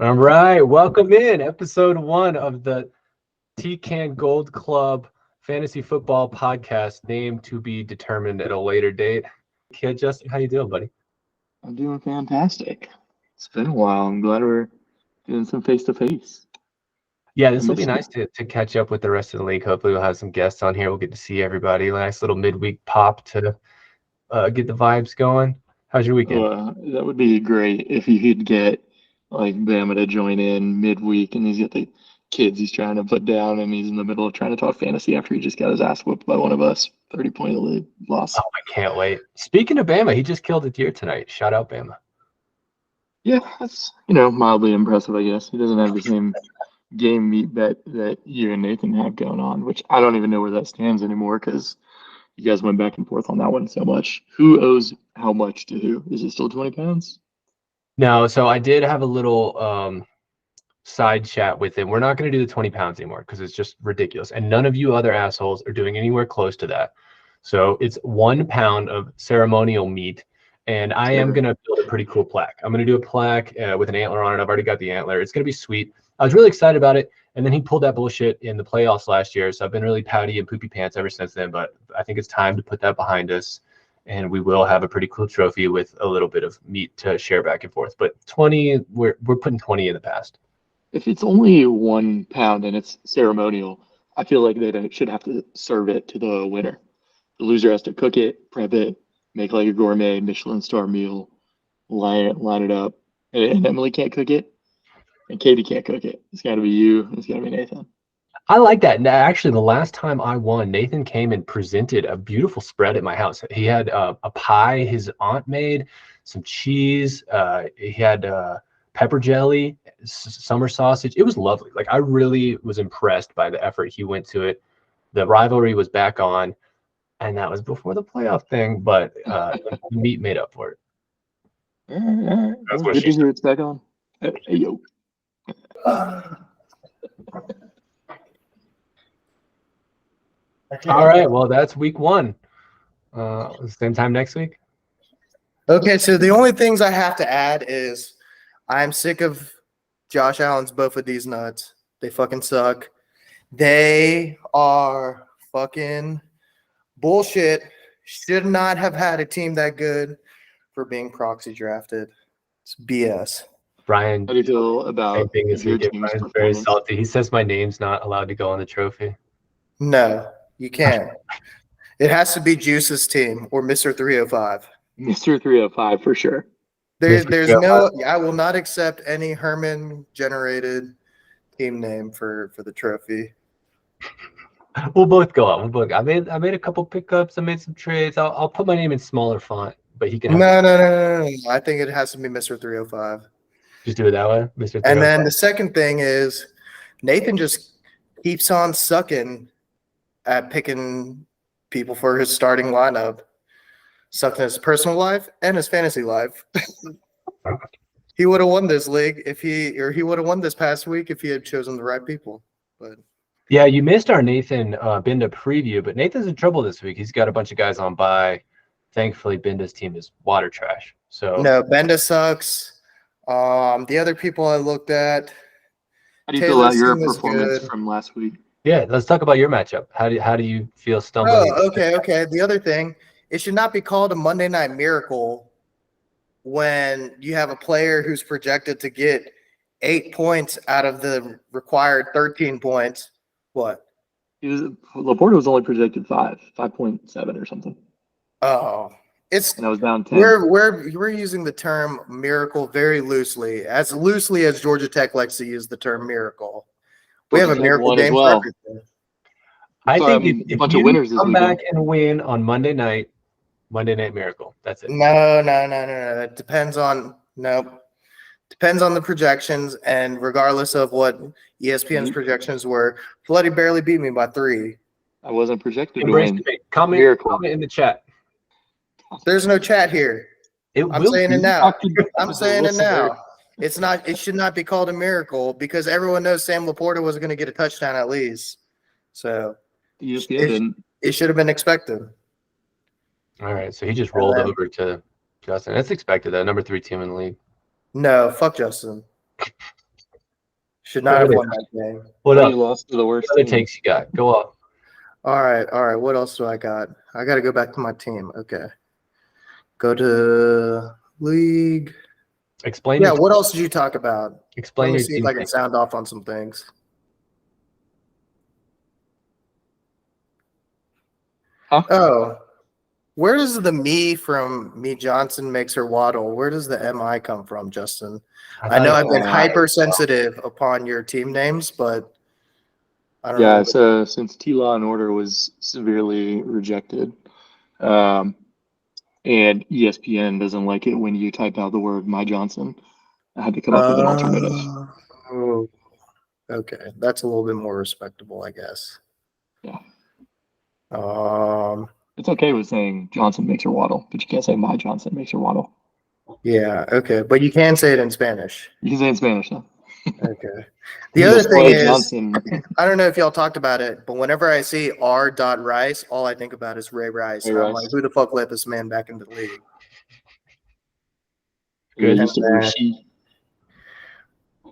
All right, welcome in episode 1 of the Tcan Gold Club Fantasy Football Podcast, name to be determined at a later date. Kid Justin, how you doing, buddy? I'm doing fantastic. It's been a while. I'm glad we're doing some face-to-face. Yeah, this will be nice to catch up with the rest of the league. Hopefully, we'll have some guests on here. We'll get to see everybody. Nice little midweek pop to get the vibes going. How's your weekend? That would be great if you could get like Bama to join in midweek and he's got the kids he's trying to put down and he's in the middle of trying to talk fantasy after he just got his ass whooped by one of us. 30-point lead loss. Oh, I can't wait. Speaking of Bama, he just killed a deer tonight. Shout out Bama. Yeah, that's mildly impressive, I guess. He doesn't have the same game meat bet that you and Nathan have going on, which I don't even know where that stands anymore because you guys went back and forth on that one so much. Who owes how much to who? Is it still 20 pounds? No, so I did have a little side chat with him. We're not going to do the 20 pounds anymore because it's just ridiculous. And none of you other assholes are doing anywhere close to that. So it's 1 pound of ceremonial meat. And I am going to build a pretty cool plaque. I'm going to do a plaque with an antler on it. I've already got the antler. It's going to be sweet. I was really excited about it. And then he pulled that bullshit in the playoffs last year. So I've been really pouty and poopy pants ever since then. But I think it's time to put that behind us. And we will have a pretty cool trophy with a little bit of meat to share back and forth. But 20, we're putting 20 in the past. If it's only 1 pound and it's ceremonial, I feel like they should have to serve it to the winner. The loser has to cook it, prep it, make like a gourmet Michelin star meal, line it up. And Emily can't cook it, and Katie can't cook it. It's got to be you. It's got to be Nathan. I like that. And actually, the last time I won, Nathan came and presented a beautiful spread at my house. He had a pie his aunt made, some cheese. He had pepper jelly, summer sausage. It was lovely. Like, I really was impressed by the effort he went to it. The rivalry was back on, and that was before the playoff thing, but the meat made up for it. All right. That's what good to hear it's back on. Hey, yo. All right, well, that's week 1. Same time next week. Okay, so the only things I have to add is I'm sick of Josh Allen's both of these nuts. They fucking suck. They are fucking bullshit. Should not have had a team that good for being proxy drafted. It's BS. Brian, how do you feel about your team's Brian's very salty. He says my name's not allowed to go on the trophy. No, you can't. It has to be Juice's team or Mr. 305. Mr. 305 for sure. There's no. I will not accept any Herman-generated team name for the trophy. We'll both go on. I made a couple pickups. I made some trades. I'll put my name in smaller font, but he can. No. I think it has to be Mr. 305. Just do it that way, Mr. 305. And then the second thing is Nathan just keeps on sucking at picking people for his starting lineup. Sucked in his personal life and his fantasy life. He would have won this league he would have won this past week if he had chosen the right people. But yeah, you missed our Nathan Binda preview, but Nathan's in trouble this week. He's got a bunch of guys on bye. Thankfully, Binda's team is water trash. So no, Binda sucks. The other people I looked at. How do you feel about your performance from last week? Yeah, let's talk about your matchup. How do you feel stumbling? Oh, okay. The other thing, it should not be called a Monday Night Miracle when you have a player who's projected to get 8 points out of the required 13 points. What? Laporta was only projected 5.7 or something. Oh, and I was down 10. We're using the term miracle very loosely as Georgia Tech likes to use the term miracle. We have a miracle game for everything. I think if you winners come back and win on Monday Night Miracle. That's it. No. It depends on the projections, and regardless of what ESPN's projections were, Floody barely beat me by 3. I wasn't projected to win. Comment in the chat. There's no chat here. I'm saying it now. It's not. It should not be called a miracle because everyone knows Sam Laporta was going to get a touchdown at least. So it should have been expected. All right, so he just rolled over to Justin. That's expected. That number 3 team in the league. No, fuck Justin. Should not Go have ahead. won that game. What Well, up? you lost to the worst What other team. takes you got? Go up. All right. What else do I got? I got to go back to my team. Okay. Go to league. Explain Yeah. your What else did you talk about? Let explain me your see if team. I can sound off on some things. Huh? Oh, where does the me from me Johnson makes her waddle? Where does the MI come from, Justin? I know I've been hypersensitive upon your team names, but I don't Yeah, know. so since T-Law and Order was severely rejected, and ESPN doesn't like it when you type out the word My Johnson, I had to come up with an alternative. Oh, okay. That's a little bit more respectable, I guess. Yeah. It's okay with saying Johnson makes her waddle, but you can't say My Johnson makes her waddle. Yeah, okay. But you can say it in Spanish. You can say it in Spanish, though. Okay. The other thing is, Johnson. I don't know if y'all talked about it, but whenever I see R.Rice, all I think about is Ray Rice. Ray And I'm Rice. like, who the fuck let this man back into the league? Good. Used to wear she.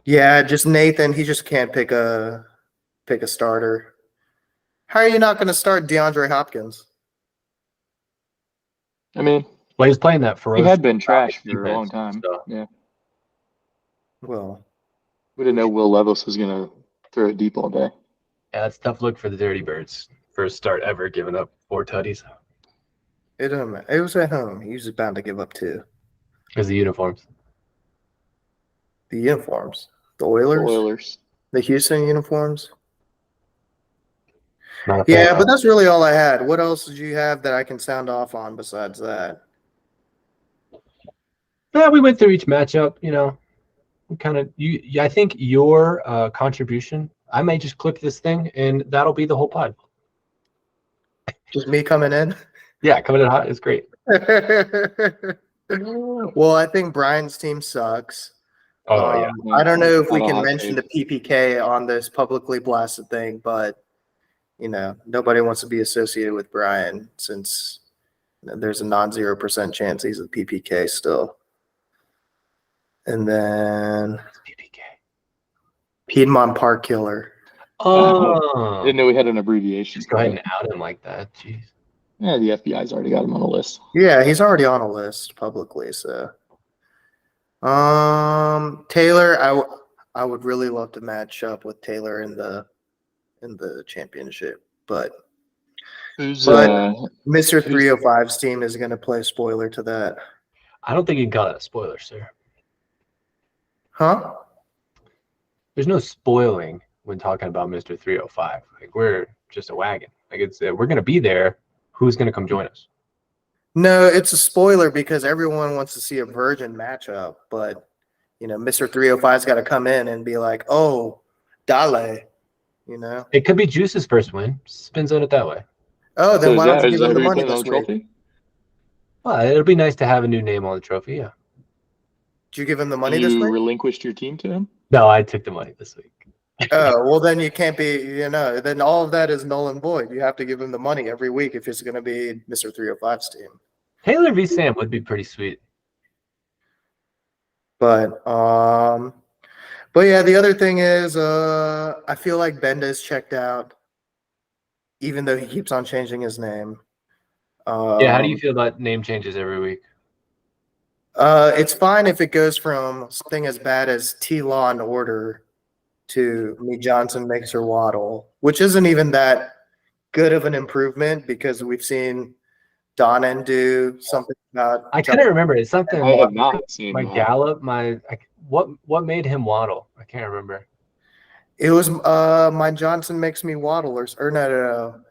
Yeah, just Nathan. He just can't pick a starter. How are you not going to start DeAndre Hopkins? I mean, well, he's playing that for he had been trash for a long time. So. Yeah. Well, we didn't know Will Levis was going to throw it deep all day. Yeah, that's a tough look for the Dirty Birds. First start ever giving up 4 tutties. It was at home. He was bound to give up 2. Because the uniforms. The uniforms. The Oilers. The Houston uniforms. Yeah, but that's really all I had. What else did you have that I can sound off on besides that? Yeah, we went through each matchup, you know. Kind of I think your contribution, I may just clip this thing and that'll be the whole pod. Just me coming in? Yeah, coming in hot is great. Well, I think Brian's team sucks. Oh, yeah. I don't know if we can mention the PPK on this publicly blasted thing, but you know, nobody wants to be associated with Brian since there's a non-0% chance he's a PPK still. And then PPK. Piedmont Park Killer. Oh, didn't know we had an abbreviation. Just go ahead and out him like that. Jeez. Yeah, the FBI's already got him on a list. Yeah, he's already on a list publicly. So, Taylor, I would really love to match up with Taylor in the championship, but Mr. 305's team is going to play spoiler to that. I don't think you can call that a spoiler, sir. Huh? There's no spoiling when talking about Mr. 305. Like, we're just a wagon. Like, we're going to be there. Who's going to come join us? No, it's a spoiler because everyone wants to see a virgin matchup, but you know, Mr. 305's got to come in and be like, "Oh, Dale," you know. It could be Juice's first win. Spins on it that way. Oh, then why don't you give him the money this week? Well, it'll be nice to have a new name on the trophy. Yeah. Did you give him the money this week? You relinquished your team to him? No, I took the money this week. Oh, well, then you can't be, you know, then all of that is null and void. You have to give him the money every week if it's going to be Mr. 305's team. Taylor v. Sam would be pretty sweet. But yeah, the other thing is, I feel like Benda's checked out, even though he keeps on changing his name. Yeah, how do you feel about name changes every week? It's fine if it goes from something as bad as T-Law and Order to Me Johnson makes her waddle, which isn't even that good of an improvement because we've seen Donnan do something about. I couldn't remember. It's something. I have not seen my gallop. What made him waddle? I can't remember. It was My Johnson makes me waddle or no.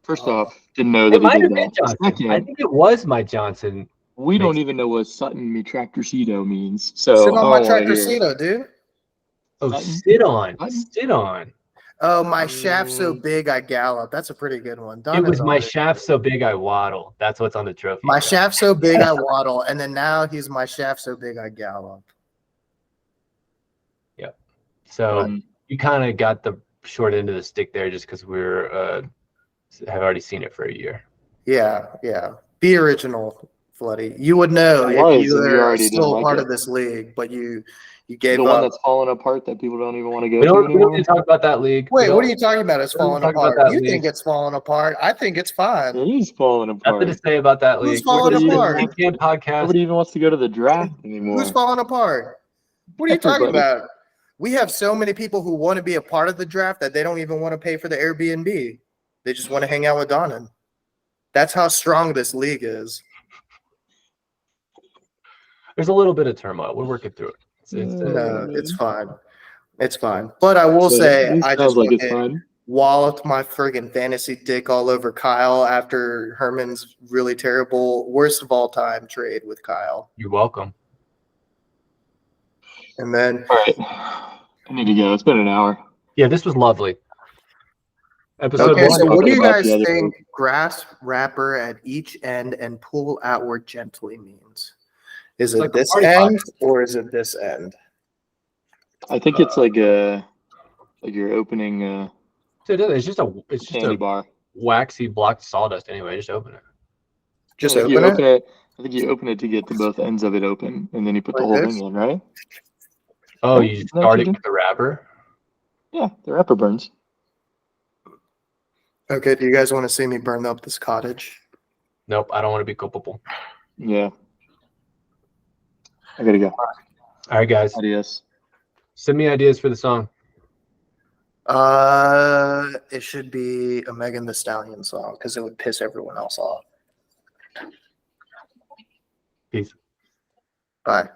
First off, didn't know that he did that. I think it was My Johnson. We don't even know what Sutton me tractorcito means. So sit on my tractorcito, dude. Oh, sit on. Oh, my shaft so big I gallop. That's a pretty good one. It was my shaft so big I waddle. That's what's on the trophy. My shaft so big I waddle, and then now he's my shaft so big I gallop. Yep. So you kind of got the short end of the stick there, just because we're have already seen it for a year. Yeah. Be original Floody. You would know It if was, you and you were already didn't still like part it. of this league, but you The gave one up. that's falling apart that people don't even want to go We to don't anymore. need to talk about that league. Wait, what are you talking about? It's we don't falling talk about apart. that You league. think it's falling apart? I think it's fine. It is falling apart. Nothing to say about that Who's league. falling We're just apart? a Tcan podcast. Nobody even wants to go to the draft anymore. Who's falling apart? What are you talking Everybody. about? We have so many people who want to be a part of the draft that they don't even want to pay for the Airbnb. They just want to hang out with Donan. That's how strong this league is. There's a little bit of turmoil. We're working through it. No, it's fine. It's fine. But I will say, it I sounds just like went it's and fine. walloped my friggin' fantasy dick all over Kyle after Herman's really terrible, worst of all time trade with Kyle. You're welcome. And then All right. I need to go. It's been an hour. Yeah, this was lovely. Episode okay, one. so what do you Talking about guys the other think grass wrapper at each end and pull outward gently means? Is it Like a this party end or is it this end? I think it's like you're opening It's just a candy bar. waxy block sawdust anyway. Just open it. Just I think open you it? open it. I think you open it to get to both ends of it open, and then you put the Like whole this? thing in, right? Oh, Yeah, you isn't that start what it you with the wrapper? Yeah, the wrapper burns. Okay, do you guys want to see me burn up this cottage? Nope, I don't want to be culpable. Yeah. I gotta go. All right, guys. Adios. Send me ideas for the song. It should be a Megan Thee Stallion song because it would piss everyone else off. Peace. Bye.